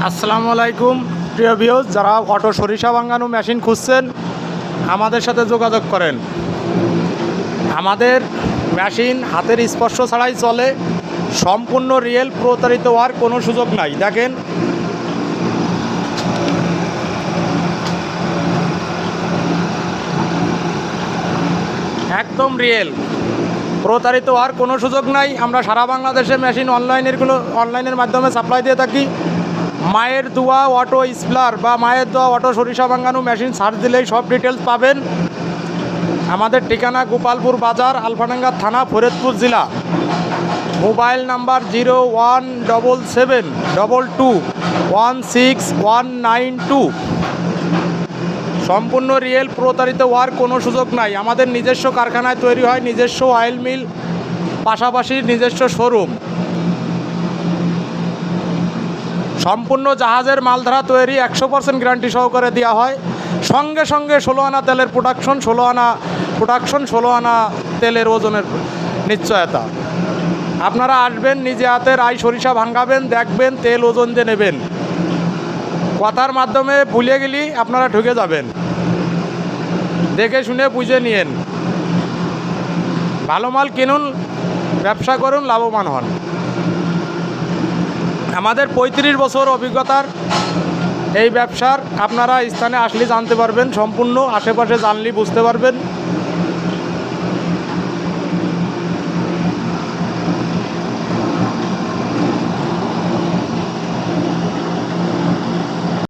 আসসালামু আলাইকুম প্রিয় ভিউয়ার্স, যারা অটো সরিষা ভাঙানো মেশিন খুঁজছেন আমাদের সাথে যোগাযোগ করেন। আমাদের মেশিন হাতের স্পর্শ ছাড়াই চলে, সম্পূর্ণ রিয়েল, প্রতারিত হওয়ার কোনো সুযোগ নাই। দেখেন একদম রিয়েল, প্রতারিত হওয়ার কোনো সুযোগ নাই। আমরা সারা বাংলাদেশে মেশিন অনলাইনের মাধ্যমে সাপ্লাই দিয়ে থাকি। মায়ের দোয়া অটো স্প্লার বা মায়ের দোয়া অটো সরিষা ভাঙানো মেশিন সার্চ দিলেই সব ডিটেলস পাবেন। আমাদের ঠিকানা গোপালপুর বাজার, আলফাডাঙ্গা থানা, ফরিদপুর জেলা। Mobile number 017722169192। সম্পূর্ণ রিয়েল, প্রতারিত হওয়ার কোনো সুযোগ নাই। আমাদের নিজস্ব কারখানায় তৈরি হয়, নিজস্ব অয়েল মিল, পাশাপাশি নিজস্ব শোরুম। সম্পূর্ণ জাহাজের মালধারা তৈরি, 100% গ্যারান্টি সহকারে দেওয়া হয়। সঙ্গে সঙ্গে 16 আনা তেলের প্রোডাকশন, 16 আনা তেলের ওজনের নিশ্চয়তা। আপনারা আসবেন, নিজে হাতের সরিষা ভাঙাবেন, দেখবেন, তেল ওজন দিয়ে নেবেন। কথার মাধ্যমে ভুলে গেলি আপনারা ঢুকে যাবেন। দেখে শুনে বুঝে নিয়েন, ভালো মাল কিনুন, ব্যবসা করুন, লাভবান হন। আমাদের 35 বছর অভিজ্ঞতার এই ব্যবসার, আপনারা স্থানে আসলে জানতে পারবেন, সম্পূর্ণ আশেপাশে জানলে বুঝতে পারবেন।